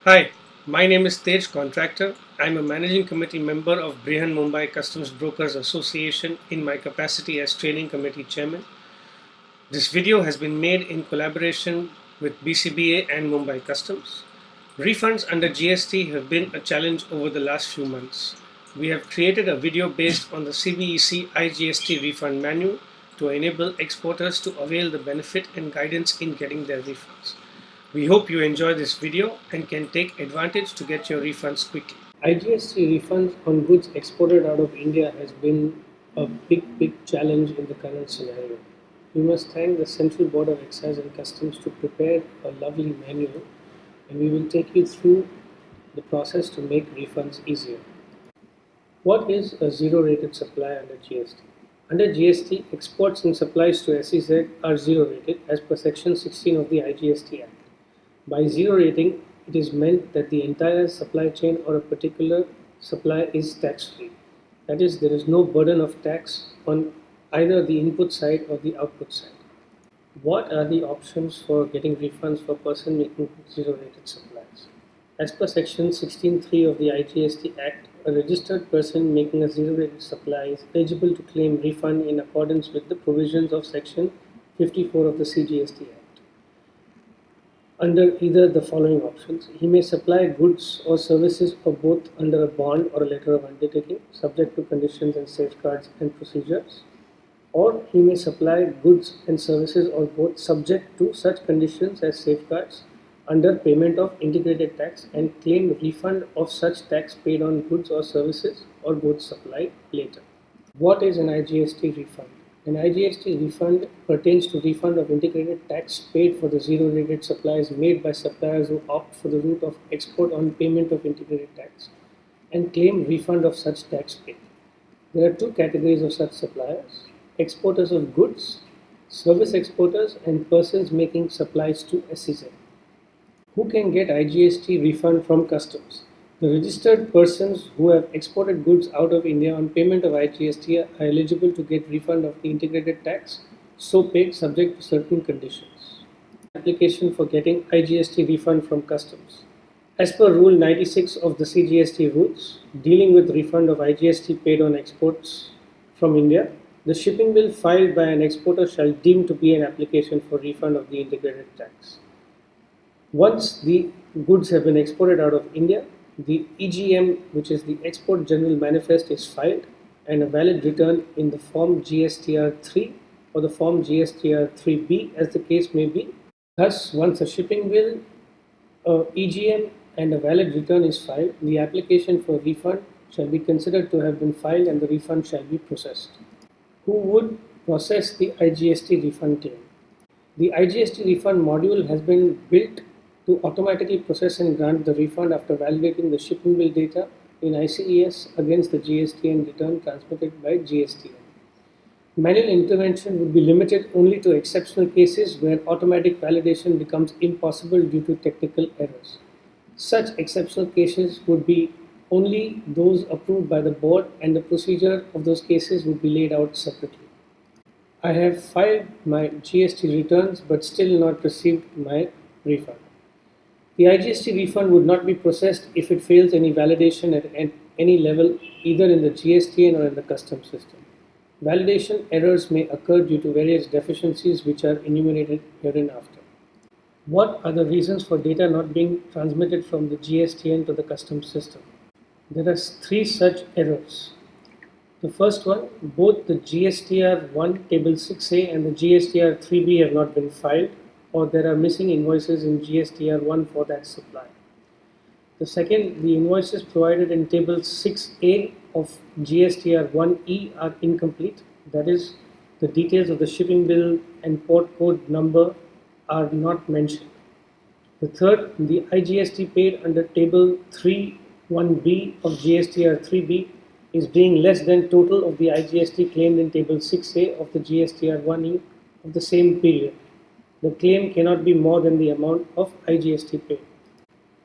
Hi, my name is Tej Contractor. I'm a managing committee member of Mumbai Customs Brokers Association in my capacity as training committee chairman. This video has been made in collaboration with BCBA and Mumbai Customs. Refunds under GST have been a challenge over the last few months. We have created a video based on the CBEC IGST refund manual to enable exporters to avail the benefit and guidance in getting their refunds. We hope you enjoy this video and can take advantage to get your refunds quickly. IGST refunds on goods exported out of India has been a big challenge in the current scenario. We must thank the Central Board of Excise and Customs to prepare a lovely manual, and we will take you through the process to make refunds easier. What is a zero-rated supply under GST? Under GST, exports and supplies to SEZ are zero-rated as per Section 16 of the IGST Act. By zero rating, it is meant that the entire supply chain or a particular supply is tax-free. That is, there is no burden of tax on either the input side or the output side. What are the options for getting refunds for person making zero-rated supplies? As per Section 16(3) of the IGST Act, a registered person making a zero-rated supply is eligible to claim refund in accordance with the provisions of Section 54 of the CGST Act. Under either the following options, he may supply goods or services or both under a bond or a letter of undertaking, subject to conditions and safeguards and procedures, or he may supply goods and services or both subject to such conditions as safeguards under payment of integrated tax and claim refund of such tax paid on goods or services or goods supplied later. What is an IGST refund? An IGST refund pertains to refund of integrated tax paid for the zero-rated supplies made by suppliers who opt for the route of export on payment of integrated tax and claim refund of such tax paid. There are two categories of such suppliers: exporters of goods, service exporters, and persons making supplies to SEZ. Who can get IGST refund from customs? The registered persons who have exported goods out of India on payment of IGST are eligible to get refund of the integrated tax so paid subject to certain conditions. Application for getting IGST refund from customs. As per Rule 96 of the CGST rules dealing with refund of IGST paid on exports from India, the shipping bill filed by an exporter shall deem to be an application for refund of the integrated tax. Once the goods have been exported out of India, the EGM, which is the Export General Manifest, is filed and a valid return in the form GSTR 3 or the form GSTR 3B as the case may be. Thus, once a shipping bill, EGM and a valid return is filed, the application for refund shall be considered to have been filed and the refund shall be processed. Who would process the IGST refund claim? The IGST refund module has been built to automatically process and grant the refund after validating the shipping bill data in ICES against the GSTN return transmitted by GSTN. Manual intervention would be limited only to exceptional cases where automatic validation becomes impossible due to technical errors. Such exceptional cases would be only those approved by the board, and the procedure of those cases would be laid out separately. I have filed my GST returns but still not received my refund. The IGST refund would not be processed if it fails any validation at any level, either in the GSTN or in the customs system. Validation errors may occur due to various deficiencies which are enumerated hereinafter. What are the reasons for data not being transmitted from the GSTN to the customs system? There are three such errors. The first one, both the GSTR 1 Table 6A and the GSTR 3B have not been filed, or there are missing invoices in GSTR 1 for that supply. The second, the invoices provided in Table 6A of GSTR 1E are incomplete. That is, the details of the shipping bill and port code number are not mentioned. The third, the IGST paid under Table 3(1)B of GSTR 3B is being less than total of the IGST claimed in Table 6A of the GSTR 1E of the same period. The claim cannot be more than the amount of IGST paid.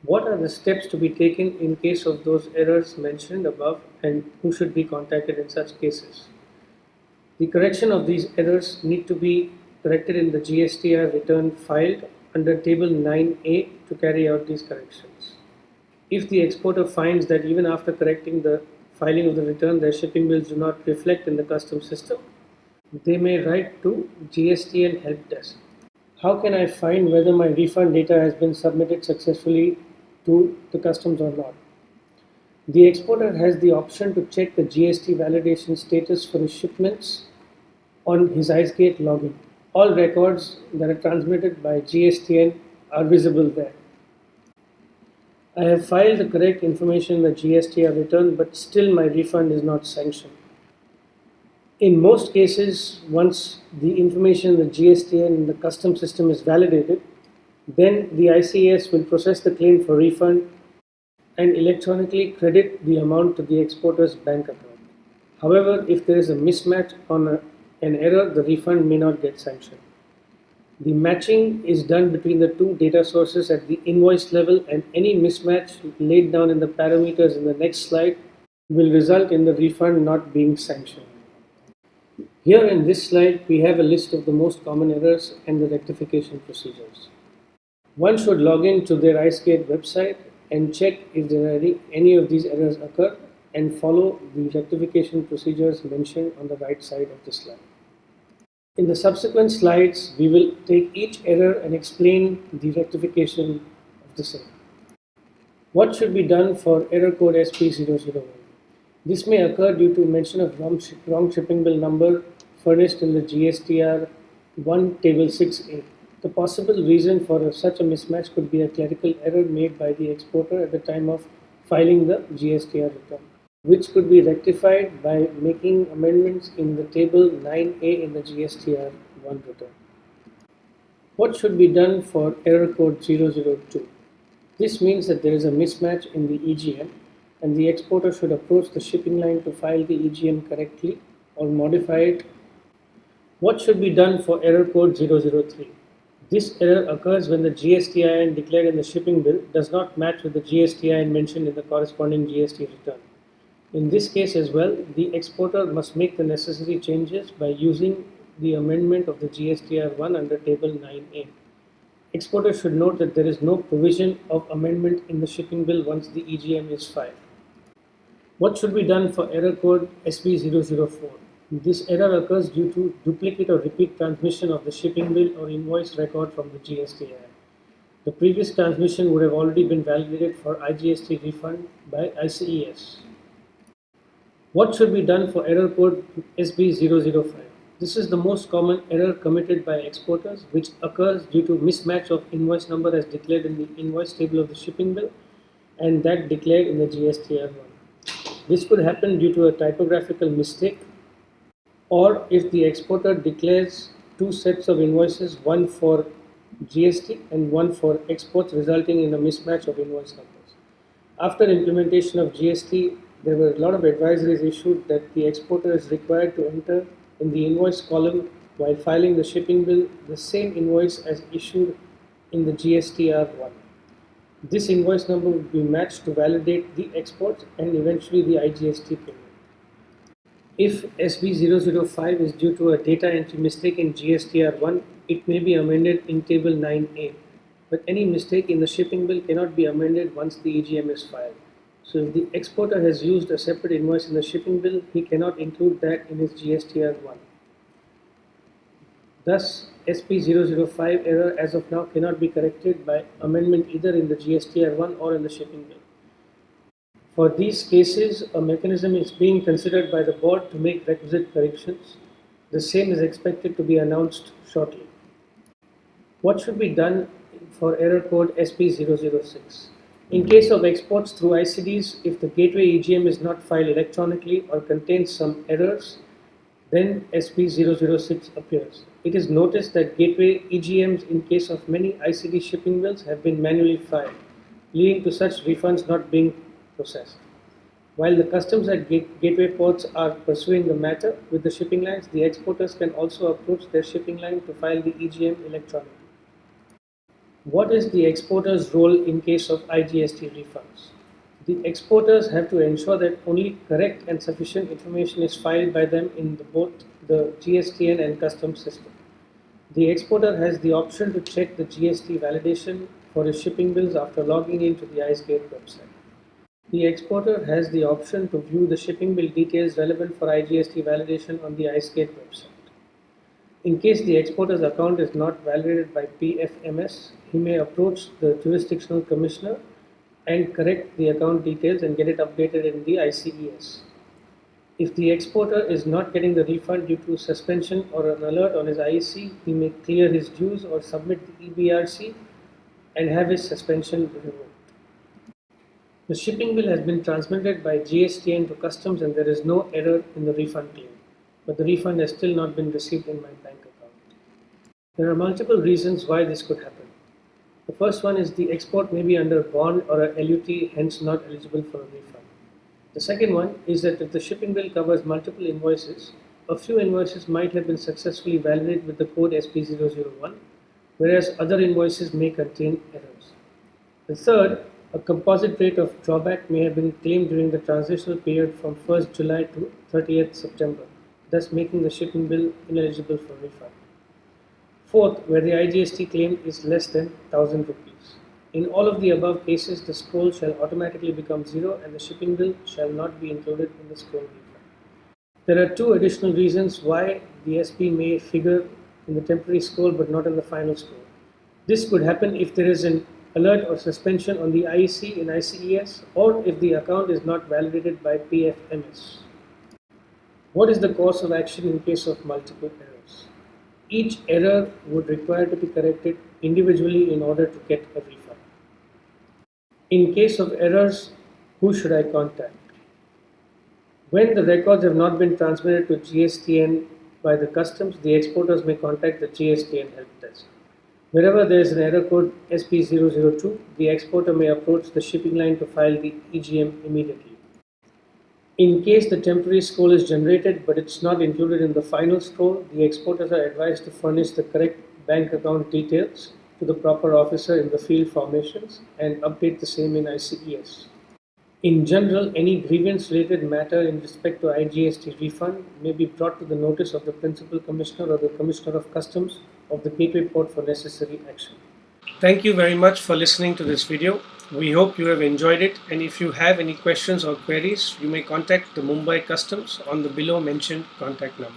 What are the steps to be taken in case of those errors mentioned above, and who should be contacted in such cases? The correction of these errors need to be corrected in the GSTR return filed under Table 9A to carry out these corrections. If the exporter finds that even after correcting the filing of the return, their shipping bills do not reflect in the customs system, they may write to GST and help desk. How can I find whether my refund data has been submitted successfully to the customs or not? The exporter has the option to check the GST validation status for his shipments on his IGST login. All records that are transmitted by GSTN are visible there. I have filed the correct information in the GSTR return, but still my refund is not sanctioned. In most cases, once the information in the GSTN and the custom system is validated, then the ICAS will process the claim for refund and electronically credit the amount to the exporter's bank account. However, if there is a mismatch on an error, the refund may not get sanctioned. The matching is done between the two data sources at the invoice level, and any mismatch laid down in the parameters in the next slide will result in the refund not being sanctioned. Here in this slide, we have a list of the most common errors and the rectification procedures. One should log in to their IGST website and check if there are any of these errors occur and follow the rectification procedures mentioned on the right side of the slide. In the subsequent slides, we will take each error and explain the rectification of the same. What should be done for error code SP001? This may occur due to mention of wrong shipping bill number furnished in the GSTR 1 Table 6A. The possible reason for such a mismatch could be a clerical error made by the exporter at the time of filing the GSTR return, which could be rectified by making amendments in the table 9A in the GSTR 1 return. What should be done for error code 002? This means that there is a mismatch in the EGM and the exporter should approach the shipping line to file the EGM correctly or modify it. What should be done for error code 003? This error occurs when the GSTIN declared in the shipping bill does not match with the GSTIN mentioned in the corresponding GST return. In this case as well, the exporter must make the necessary changes by using the amendment of the GSTR 1 under table 9A. Exporter should note that there is no provision of amendment in the shipping bill once the EGM is filed. What should be done for error code SB004? This error occurs due to duplicate or repeat transmission of the shipping bill or invoice record from the GSTI. The previous transmission would have already been validated for IGST refund by ICES. What should be done for error code SB005? This is the most common error committed by exporters, which occurs due to mismatch of invoice number as declared in the invoice table of the shipping bill and that declared in the GSTR1. This could happen due to a typographical mistake or if the exporter declares two sets of invoices, one for GST and one for exports, resulting in a mismatch of invoice numbers. After implementation of GST, there were a lot of advisories issued that the exporter is required to enter in the invoice column while filing the shipping bill the same invoice as issued in the GSTR1. This invoice number will be matched to validate the exports and eventually the IGST payment. If SB005 is due to a data entry mistake in GSTR1, it may be amended in table 9A, but any mistake in the shipping bill cannot be amended once the EGM is filed. So if the exporter has used a separate invoice in the shipping bill, he cannot include that in his GSTR1. Thus, SP005 error as of now cannot be corrected by amendment either in the GSTR1 or in the shipping bill. For these cases, a mechanism is being considered by the board to make requisite corrections. The same is expected to be announced shortly. What should be done for error code SP006? In case of exports through ICDs, if the gateway EGM is not filed electronically or contains some errors, then SP006 appears. It is noticed that gateway EGMs in case of many ICD shipping bills have been manually filed, leading to such refunds not being processed. While the customs at gateway ports are pursuing the matter with the shipping lines, the exporters can also approach their shipping line to file the EGM electronically. What is the exporter's role in case of IGST refunds? The exporters have to ensure that only correct and sufficient information is filed by them in both the GSTN and customs system. The exporter has the option to check the GST validation for his shipping bills after logging into the IGST website. The exporter has the option to view the shipping bill details relevant for IGST validation on the IGST website. In case the exporter's account is not validated by PFMS, he may approach the jurisdictional commissioner and correct the account details and get it updated in the ICES. If the exporter is not getting the refund due to suspension or an alert on his IEC, he may clear his dues or submit the EBRC and have his suspension revoked. The shipping bill has been transmitted by GSTN to customs and there is no error in the refund claim, but the refund has still not been received in my bank account. There are multiple reasons why this could happen. The first one is the export may be under bond or a LUT, hence not eligible for a refund. The second one is that if the shipping bill covers multiple invoices, a few invoices might have been successfully validated with the code SP001, whereas other invoices may contain errors. The third, a composite rate of drawback may have been claimed during the transitional period from 1st July to 30th September, thus making the shipping bill ineligible for refund. Fourth, where the IGST claim is less than 1000 rupees. In all of the above cases, the scroll shall automatically become zero and the shipping bill shall not be included in the scroll refund. There are two additional reasons why the SP may figure in the temporary scroll but not in the final scroll. This could happen if there is an alert or suspension on the IEC in ICES or if the account is not validated by PFMS. What is the course of action in case of multiple errors? Each error would require to be corrected individually in order to get a refund. In case of errors, who should I contact? When the records have not been transmitted to GSTN by the customs, the exporters may contact the GSTN help desk. Wherever there is an error code SP002, the exporter may approach the shipping line to file the EGM immediately. In case the temporary scroll is generated but it's not included in the final scroll, the exporters are advised to furnish the correct bank account details to the proper officer in the field formations and update the same in ICES. In general, any grievance-related matter in respect to IGST refund may be brought to the notice of the Principal Commissioner or the Commissioner of Customs of the Gateway Port for necessary action. Thank you very much for listening to this video. We hope you have enjoyed it, and if you have any questions or queries, you may contact the Mumbai Customs on the below mentioned contact number.